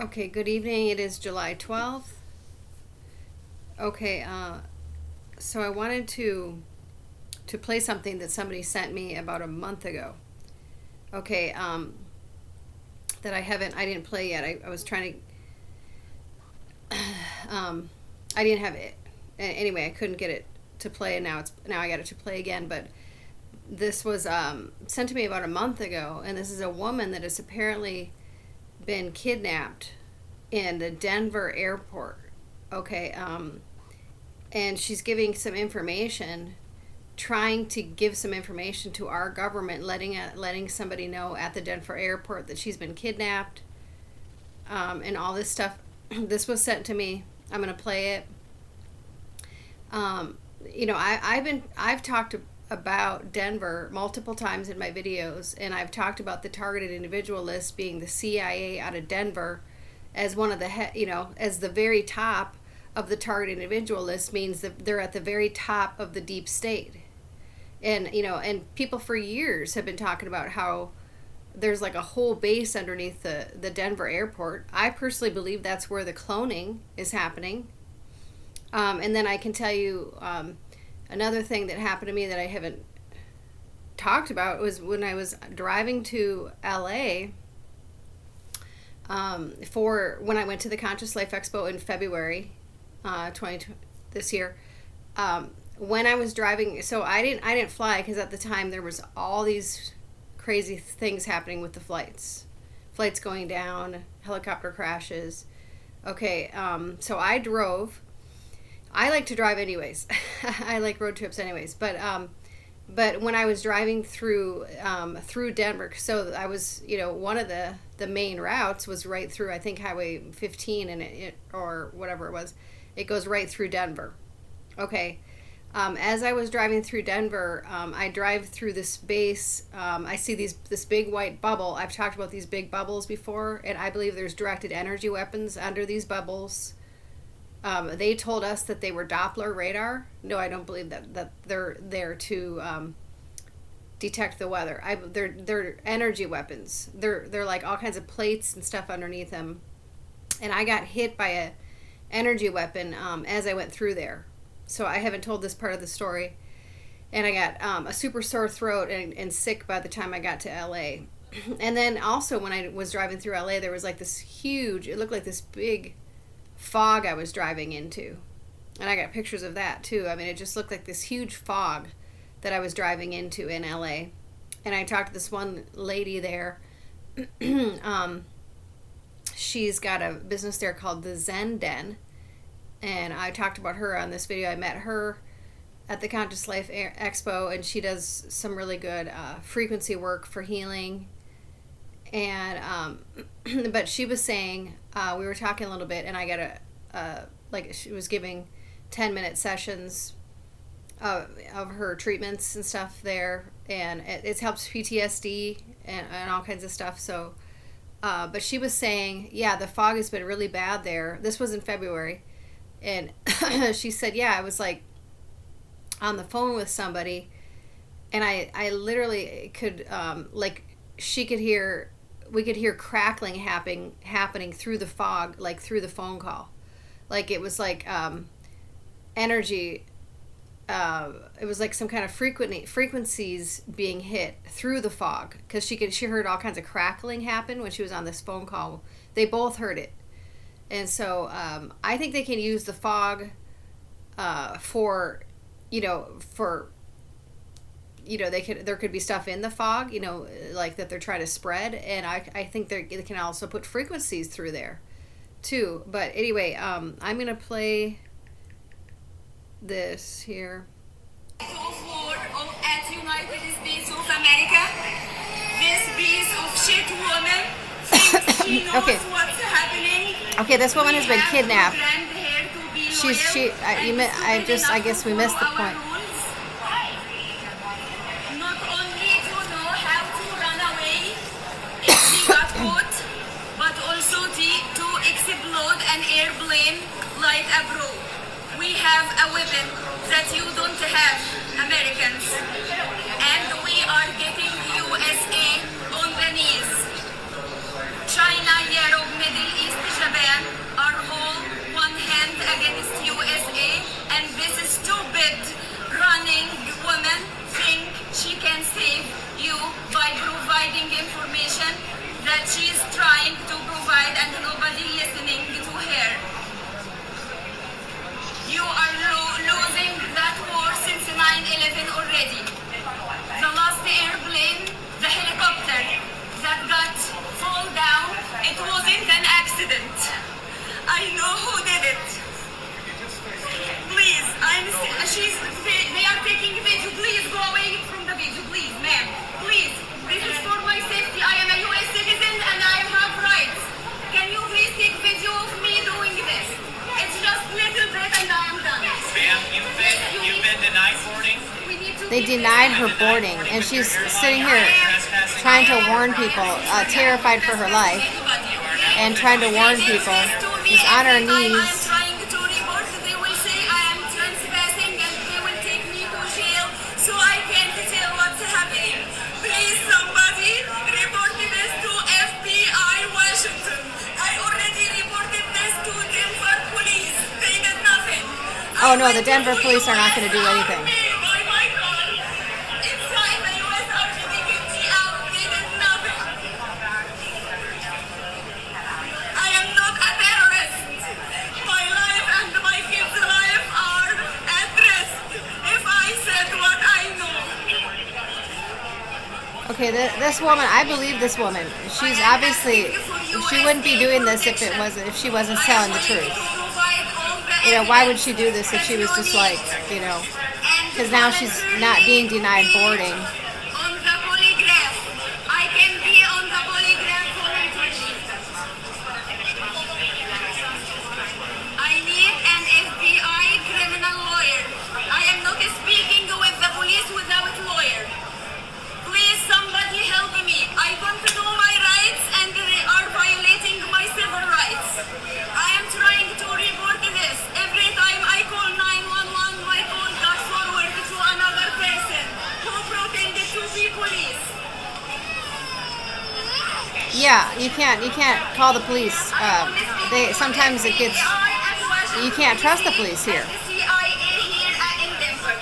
Okay, good evening. It is July 12th. Okay, so I wanted to play something that somebody sent me about a month ago. Okay, that I didn't play yet. I was trying to, I didn't have it. Anyway, I couldn't get it to play, and now I got it to play again. But this was sent to me about a month ago, and this is a woman that has apparently been kidnapped in the Denver airport. Okay, and she's giving some information, trying to give some information to our government, letting somebody know at the Denver airport that she's been kidnapped, and all this stuff. This was sent to me. I'm gonna play it. I've talked about Denver multiple times in my videos, and I've talked about the targeted individual list being the CIA out of Denver as one of as the very top of the targeted individual list, means that they're at the very top of the deep state. And people for years have been talking about how there's like a whole base underneath the Denver airport. I personally believe that's where the cloning is happening. And then I can tell you another thing that happened to me that I haven't talked about was when I was driving to LA when I went to the Conscious Life Expo in February 2020 this year. When I was driving, so I didn't fly because at the time there was all these crazy things happening with the flights going down, helicopter crashes. Okay, so I drove. I like to drive anyways. I like road trips anyways. But when I was driving through Denver, so I was, one of the main routes was right through, I think, Highway 15, and it or whatever it was, it goes right through Denver. Okay. As I was driving through Denver, I drive through this base. I see this big white bubble. I've talked about these big bubbles before, and I believe there's directed energy weapons under these bubbles. They told us that they were Doppler radar. No, I don't believe that they're there to detect the weather. They're energy weapons. They're like all kinds of plates and stuff underneath them. And I got hit by a energy weapon as I went through there. So I haven't told this part of the story. And I got a super sore throat and sick by the time I got to LA. And then also when I was driving through LA, there was like this huge, it looked like this big fog I was driving into. And I got pictures of that too. I mean, it just looked like this huge fog that I was driving into in LA. And I talked to this one lady there. She's got a business there called the Zen Den. And I talked about her on this video. I met her at the Conscious Life Expo, and she does some really good frequency work for healing. And but she was saying, we were talking a little bit, and I got she was giving 10-minute sessions of her treatments and stuff there, and it helps PTSD and all kinds of stuff. So, but she was saying, yeah, the fog has been really bad there. This was in February. And she said, yeah, I was like on the phone with somebody, and I literally could, we could hear crackling happening through the fog, like through the phone call. Like it was like energy, it was like some kind of frequencies being hit through the fog, because she heard all kinds of crackling happen when she was on this phone call. They both heard it. And so I think they can use the fog there could be stuff in the fog, like that they're trying to spread. And I think they can also put frequencies through there too. But anyway, I'm going to play this here. At United States of America, this piece of shit woman thinks she knows Okay. what's happening. Okay, this woman has been kidnapped. I guess we missed the point. Not only to know how to run away if she got caught, but also to explode an airplane like a bro. We have a weapon that you don't have, Americans, and we are getting USA on the knees. China, Europe, Middle East, she's trying to provide and nobody listening to her. You are losing that war since 9/11 already. The last airplane, the helicopter that got fall down, it wasn't an accident. I know who did it. Please, they are taking video. Please go away from the video, please, ma'am. Please, this is for my safety. I am a U.S. citizen and I have rights. Can you please take video of me doing this? It's just little bit and I am done. Ma'am, you've been denied boarding. They denied her boarding, and she's sitting here trying to warn people, terrified for her life, and trying to warn people. She's on her knees. Oh no, the Denver police are not going to do anything. Okay, this woman, I believe this woman. She's obviously, she wouldn't be doing this if she wasn't telling the truth. You know, why would she do this if she was just like, you know, because now she's not being denied boarding. On the polygraph. I can be on the polygraph voluntarily. I need an FBI criminal lawyer. I am not speaking with the police without lawyer. Please, somebody help me. I don't know my rights and they are violating my civil rights. I am trying to report this. Every time I call 911, my call got forwarded to another person who pretended to be police. Yeah, you can't call the police. They sometimes it gets, you can't trust the police here. CIA here in Denver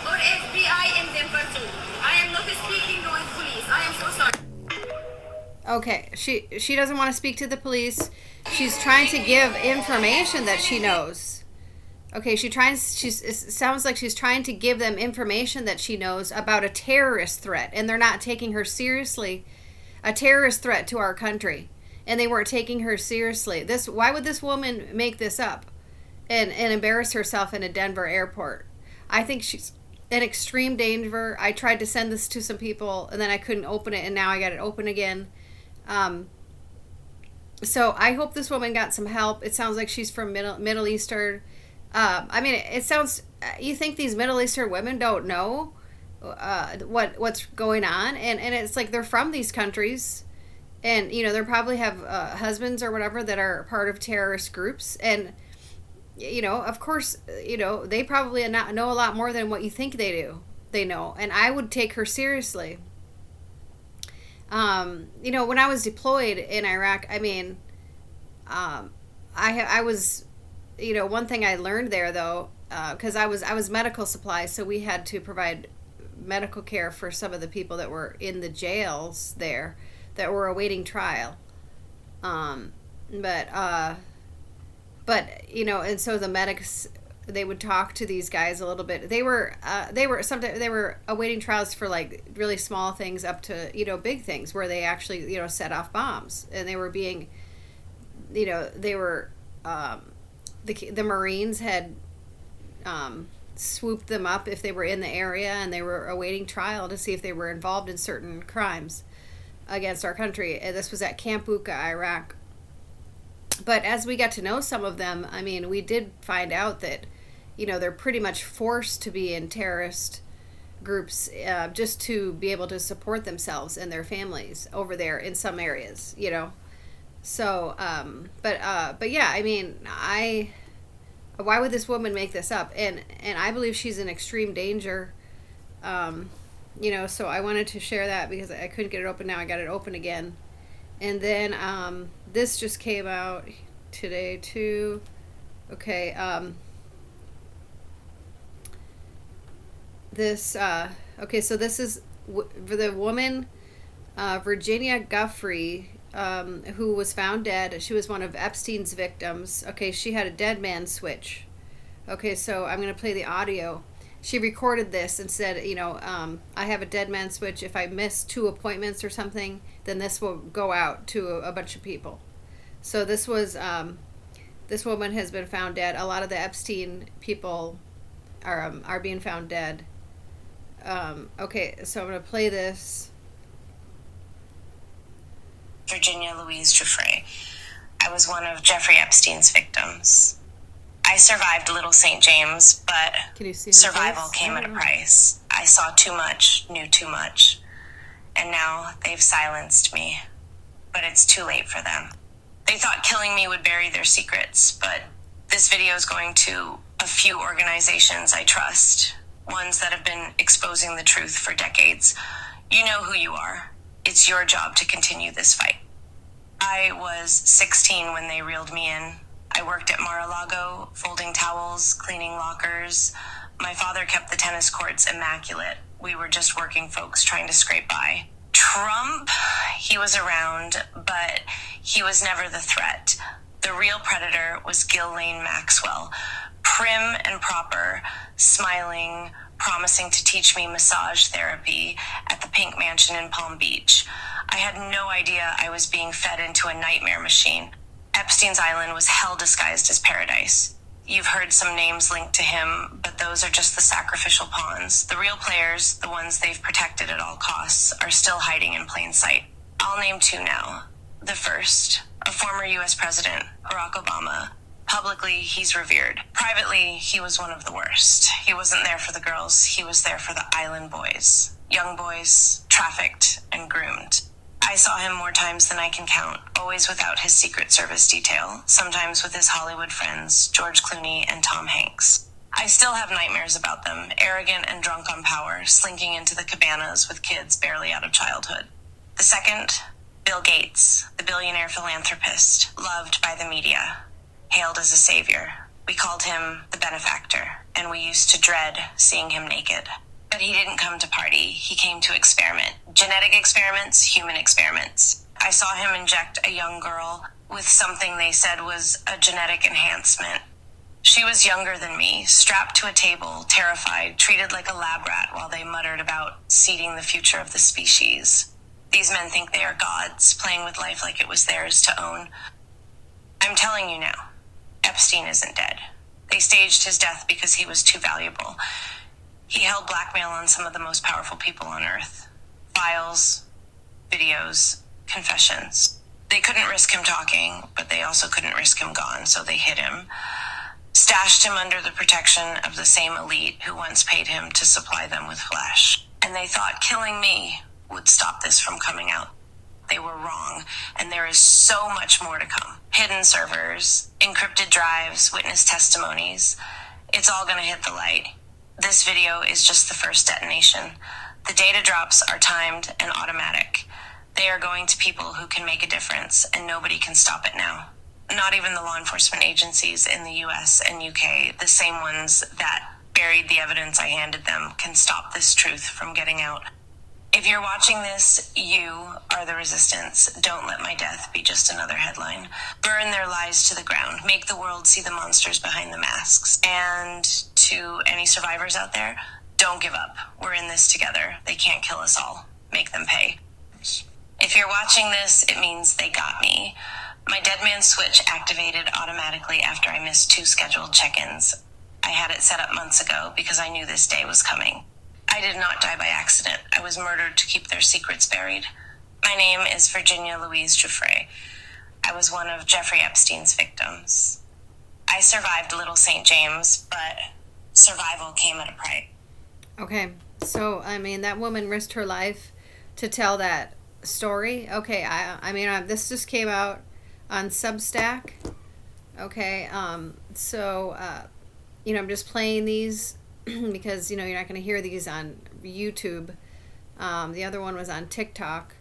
or FBI in Denver too. I am not speaking with police. I am so sorry. Okay, she doesn't want to speak to the police. She's trying to give information that she knows. Okay, it sounds like she's trying to give them information that she knows about a terrorist threat, and they're not taking her seriously. A terrorist threat to our country, and they weren't taking her seriously. Why would this woman make this up and embarrass herself in a Denver airport? I think she's in extreme danger. I tried to send this to some people, and then I couldn't open it, and now I got it open again. So I hope this woman got some help. It sounds like she's from Middle Eastern. I mean, it sounds. You think these Middle Eastern women don't know what's going on, and it's like they're from these countries, and you know they probably have husbands or whatever that are part of terrorist groups, and you know, of course, you know, they probably know a lot more than what you think they know, and I would take her seriously. You know, when I was deployed in Iraq, I mean, I was, you know, one thing I learned there though, because I was medical supplies, so we had to provide medical care for some of the people that were in the jails there that were awaiting trial. But you know, and so the medics, they would talk to these guys a little bit. They were sometimes they were awaiting trials for like really small things up to, you know, big things where they actually, you know, set off bombs, and they were being, you know, they were the Marines had swooped them up if they were in the area, and they were awaiting trial to see if they were involved in certain crimes against our country. And this was at Camp Bucca, Iraq. But as we got to know some of them, I mean, we did find out that, you know, they're pretty much forced to be in terrorist groups just to be able to support themselves and their families over there in some areas, you know. So, but yeah, I mean, why would this woman make this up? And I believe she's in extreme danger, you know, so I wanted to share that because I couldn't get it open. Now I got it open again. And then this just came out today too. Okay, okay, so this is for the woman, Virginia Guffre. who was found dead. She was one of Epstein's victims. Okay, she had a dead man switch. Okay, so I'm going to play the audio. She recorded this and said, I have a dead man switch. If I miss 2 appointments or something, then this will go out to a bunch of people. So this was, this woman has been found dead. A lot of the Epstein people are being found dead. Okay, so I'm going to play this. Virginia Louise Guffre. I was one of Jeffrey Epstein's victims. I survived Little St. James, but Can you see her survival face? came I at a don't know. price. I saw too much, knew too much, and now they've silenced me. But it's too late for them. They thought killing me would bury their secrets, but this video is going to a few organizations I trust, ones that have been exposing the truth for decades. You know who you are. It's your job to continue this fight. I was 16 when they reeled me in. I worked at Mar-a-Lago, folding towels, cleaning lockers. My father kept the tennis courts immaculate. We were just working folks trying to scrape by. Trump, he was around, but he was never the threat. The real predator was Ghislaine Maxwell, prim and proper, smiling, promising to teach me massage therapy at the Pink Mansion in Palm Beach. I had no idea I was being fed into a nightmare machine. Epstein's Island was hell disguised as paradise. You've heard some names linked to him, but those are just the sacrificial pawns. The real players, the ones they've protected at all costs, are still hiding in plain sight. I'll name 2 now. The first, a former U.S. President, Barack Obama. Publicly, he's revered. Privately, he was one of the worst. He wasn't there for the girls, he was there for the island boys. Young boys, trafficked and groomed. I saw him more times than I can count, always without his Secret Service detail, sometimes with his Hollywood friends, George Clooney and Tom Hanks. I still have nightmares about them, arrogant and drunk on power, slinking into the cabanas with kids barely out of childhood. The second, Bill Gates, the billionaire philanthropist, loved by the media, hailed as a savior. We called him the benefactor, and we used to dread seeing him naked. But he didn't come to party, he came to experiment. Genetic experiments, human experiments. I saw him inject a young girl with something they said was a genetic enhancement. She was younger than me, strapped to a table, terrified, treated like a lab rat while they muttered about seeding the future of the species. These men think they are gods, playing with life like it was theirs to own. I'm telling you now, Epstein isn't dead. They staged his death because he was too valuable. He held blackmail on some of the most powerful people on Earth. Files, videos, confessions. They couldn't risk him talking, but they also couldn't risk him gone, so they hid him. Stashed him under the protection of the same elite who once paid him to supply them with flesh. And they thought killing me would stop this from coming out. They were wrong, and there is so much more to come. Hidden servers, encrypted drives, witness testimonies. It's all gonna hit the light. This video is just the first detonation. The data drops are timed and automatic. They are going to people who can make a difference, and nobody can stop it now. Not even the law enforcement agencies in the US and UK, the same ones that buried the evidence I handed them, can stop this truth from getting out. If you're watching this, you are the resistance. Don't let my death be just another headline. Burn their lies to the ground. Make the world see the monsters behind the masks. And to any survivors out there, don't give up. We're in this together. They can't kill us all. Make them pay. If you're watching this, it means they got me. My dead man switch activated automatically after I missed 2 scheduled check-ins. I had it set up months ago because I knew this day was coming. I did not die by accident. I was murdered to keep their secrets buried. My name is Virginia Louise Guffre. I was one of Jeffrey Epstein's victims. I survived Little St. James, but survival came at a price. Okay, so I mean that woman risked her life to tell that story. Okay, I mean this just came out on Substack. Okay, so I'm just playing these because you're not going to hear these on YouTube. The other one was on TikTok.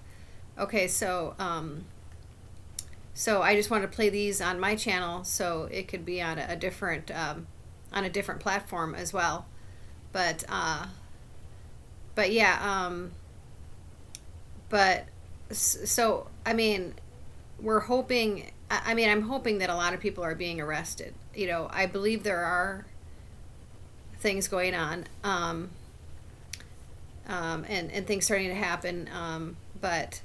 Okay, so I just want to play these on my channel so it could be on a different platform as well. But yeah, so I mean, we're hoping. I mean, I'm hoping that a lot of people are being arrested. I believe there are things going on, and things starting to happen, but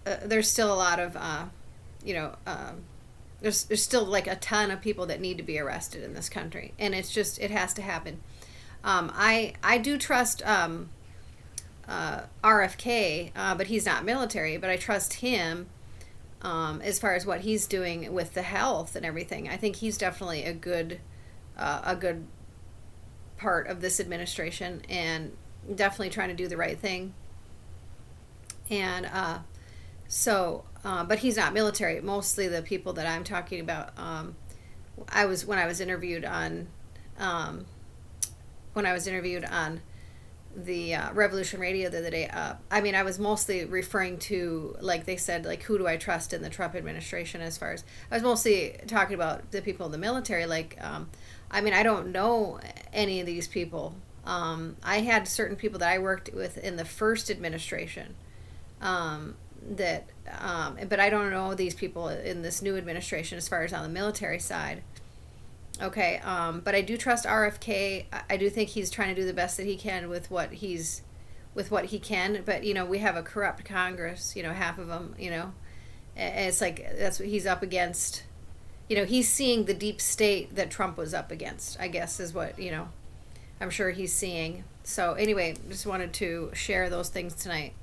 there's still a lot of, there's still like a ton of people that need to be arrested in this country, and it has to happen. I do trust RFK, but he's not military, but I trust him as far as what he's doing with the health and everything. I think he's definitely a good part of this administration, and definitely trying to do the right thing. And but he's not military. Mostly the people that I'm talking about, when I was interviewed on the Revolution Radio the other day. I mean, I was mostly referring to, like they said, like, who do I trust in the Trump administration, as far as, I was mostly talking about the people in the military. Like, I mean, I don't know any of these people. I had certain people that I worked with in the first administration, but I don't know these people in this new administration as far as on the military side. Okay, but I do trust RFK. I do think he's trying to do the best that he can with what he can. But we have a corrupt Congress. Half of them. And it's like that's what he's up against. He's seeing the deep state that Trump was up against, I guess, is what I'm sure he's seeing. So anyway, just wanted to share those things tonight.